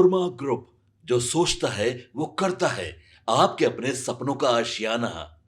Panorama Group, जो सोचता है वो करता है। आपके अपने सपनों का आशियाना।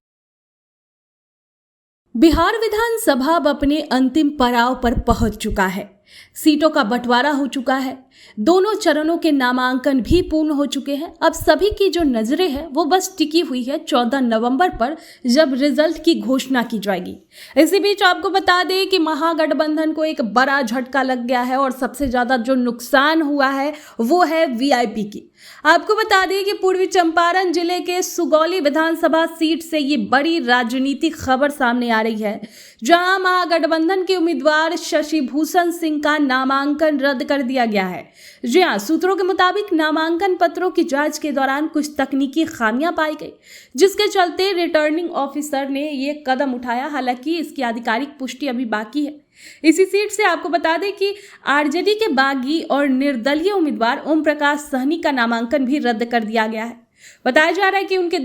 बिहार विधानसभा अब अपने अंतिम पड़ाव पर पहुंच चुका है। सीटों का बंटवारा हो चुका है। दोनों चरणों के नामांकन भी पूर्ण हो चुके हैं। अब सभी की जो नजरें हैं वो बस टिकी हुई है 14 नवंबर पर, जब रिजल्ट की घोषणा की जाएगी। इसी बीच आपको बता दें कि महागठबंधन को एक बड़ा झटका लग गया है और सबसे ज्यादा जो नुकसान हुआ है वो है वीआईपी की। आपको बता दें कि पूर्वी चंपारण जिले के सुगौली विधानसभा सीट से ये बड़ी राजनीतिक खबर सामने आ रही है, जहां महागठबंधन के उम्मीदवार शशि भूषण सिंह का नामांकन रद्द कर दिया गया है। जी हां, सूत्रों के मुताबिक नामांकन पत्रों की जांच के दौरान कुछ तकनीकी खामियां पाई गई, जिसके चलते रिटर्निंग ऑफिसर ने ये कदम उठाया। हालांकि इसकी आधिकारिक पुष्टि अभी बाकी है। इसी सीट से आपको बता दें कि आरजेडी के बागी और निर्दलीय उम्मीदवार ओम प्रकाश सहनी का नामांकन भी रद्द कर दिया गया है। बताया जा रहा है कि उनके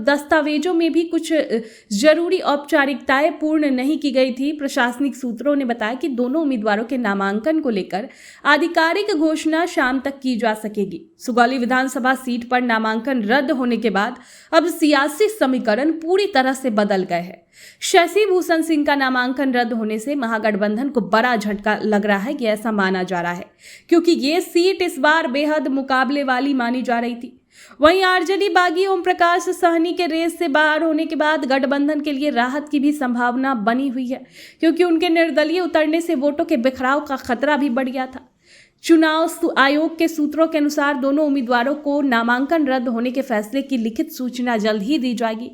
दस्तावेजों में भी कुछ जरूरी औपचारिकताएं पूर्ण नहीं की गई थी। प्रशासनिक सूत्रों ने बताया कि दोनों उम्मीदवारों के नामांकन को लेकर आधिकारिक घोषणा शाम तक की जा सकेगी। सुगौली विधानसभा सीट पर नामांकन रद्द होने के बाद अब सियासी समीकरण पूरी तरह से बदल गए हैं। शशि भूषण सिंह का नामांकन रद्द होने से महागठबंधन को बड़ा झटका लग रहा है, ये ऐसा माना जा रहा है, क्योंकि ये सीट इस बार बेहद मुकाबले वाली मानी जा रही थी। वहीं आरजेडी बागी ओम प्रकाश सहनी के रेस से बाहर होने के बाद गठबंधन के लिए राहत की भी संभावना बनी हुई है, क्योंकि उनके निर्दलीय उतरने से वोटों के बिखराव का खतरा भी बढ़ गया था। चुनाव आयोग के सूत्रों के अनुसार दोनों उम्मीदवारों को नामांकन रद्द होने के फैसले की लिखित सूचना जल्द ही दी जाएगी।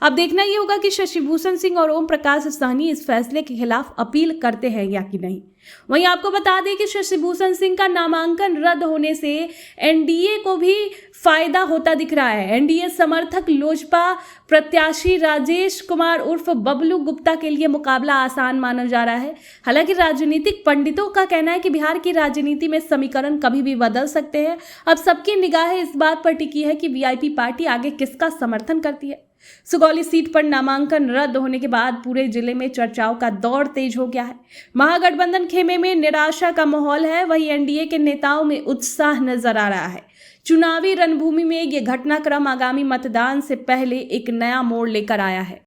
अब देखना यह होगा कि शशि भूषण सिंह और ओम प्रकाश सहनी इस फैसले के खिलाफ अपील करते हैं या कि नहीं। वहीं आपको बता दें कि शशि भूषण सिंह का नामांकन रद्द होने से एनडीए को भी फायदा होता दिख रहा है। एनडीए समर्थक लोजपा प्रत्याशी राजेश कुमार उर्फ बबलू गुप्ता के लिए मुकाबला आसान माना जा रहा है। हालांकि राजनीतिक पंडितों का कहना है कि बिहार की राजनीति में समीकरण कभी भी बदल सकते हैं। अब सबकी निगाहें इस बात पर टिकी है कि वीआईपी पार्टी आगे किसका समर्थन करती है। सुगौली सीट पर नामांकन रद्द होने के बाद पूरे जिले में चर्चाओं का दौर तेज हो गया है। महागठबंधन खेमे में निराशा का माहौल है, वहीं एनडीए के नेताओं में उत्साह नजर आ रहा है। चुनावी रणभूमि में यह घटनाक्रम आगामी मतदान से पहले एक नया मोड़ लेकर आया है।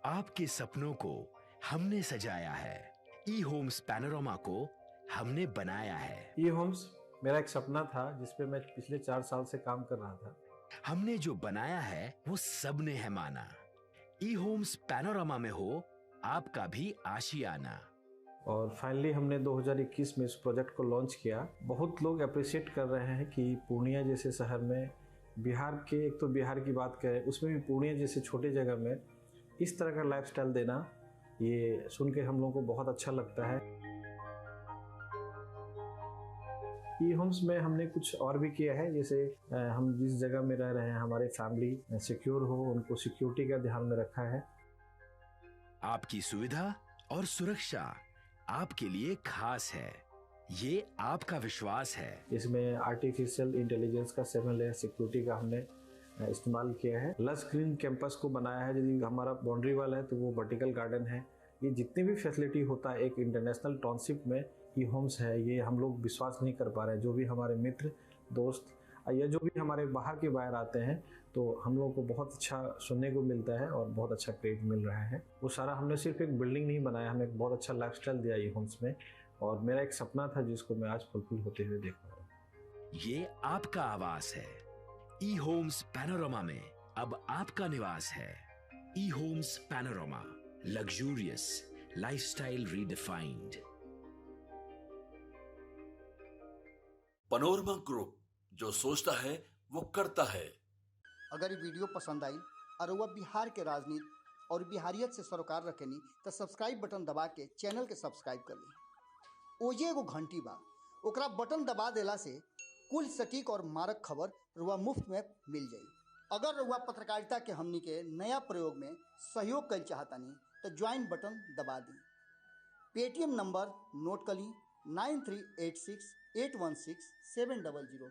आपके सपनों को हमने सजाया है, ई होम्स पैनोरमा को हमने बनाया है। ई होम्स मेरा एक सपना था, जिसपे मैं पिछले 4 साल से काम कर रहा था। हमने जो बनाया है वो सबने है माना। ई होम्स पैनोरमा में हो आपका भी आशियाना। और फाइनली हमने 2021 में इस प्रोजेक्ट को लॉन्च किया। बहुत लोग अप्रिशिएट कर रहे हैं कि पूर्णिया जैसे शहर में, बिहार के, एक तो बिहार की बात करें उसमें भी पूर्णिया जैसे छोटे जगह में इस तरह का लाइफस्टाइल देना, ये सुन के हम लोगों को बहुत अच्छा लगता है। ई होम्स में हमने कुछ और भी किया है, जैसे हम जिस जगह में रह रहे हैं हमारे फैमिली सिक्योर हो, उनको सिक्योरिटी का ध्यान में रखा है। आपकी सुविधा और सुरक्षा आपके लिए खास है, ये आपका विश्वास है। इसमें आर्टिफिशियल इंटेलिजेंस का 7 लेयर सिक्योरिटी का हमने इस्तेमाल किया है। लस ग्रीन कैंपस को बनाया है। यदि हमारा बाउंड्री वाल है तो वो वर्टिकल गार्डन है। ये जितनी भी फैसिलिटी होता है एक इंटरनेशनल टाउनशिप में, ई होम्स है, ये हम लोग विश्वास नहीं कर पा रहे हैं। जो भी हमारे मित्र दोस्त या जो भी हमारे बाहर के बाहर आते हैं, तो हम लोगों को बहुत अच्छा सुनने को मिलता है और बहुत अच्छा क्रेडिट मिल रहा है। वो सारा हमने सिर्फ एक बिल्डिंग नहीं बनाया, हमें एक बहुत अच्छा लाइफस्टाइल दिया ई होम्स में, और मेरा एक सपना था जिसको मैं आज फुलफिल होते हुए देख रहा हूँ। ये आपका आवास है। ई होम्स पैनोरमा में अब आपका निवास है। E Homes Panorama, luxurious lifestyle redefined. Panorama Group, जो सोचता है वो करता है। अगर ये वीडियो पसंद आई और वह बिहार के राजनीति और बिहारियत से सरोकार रखेनी तो सब्सक्राइब बटन दबा के चैनल के सब्सक्राइब कर ली। ओजे एगो घंटी बा, ओकरा बटन दबा देला से कुल सटीक और मारक खबर रुआ मुफ्त में मिल जाई। अगर रुआ पत्रकारिता के हमनी के नया प्रयोग में सहयोग कर चाहतानी तो ज्वाइन बटन दबा दी। पेटीएम नंबर नोट कर ली 9386816700।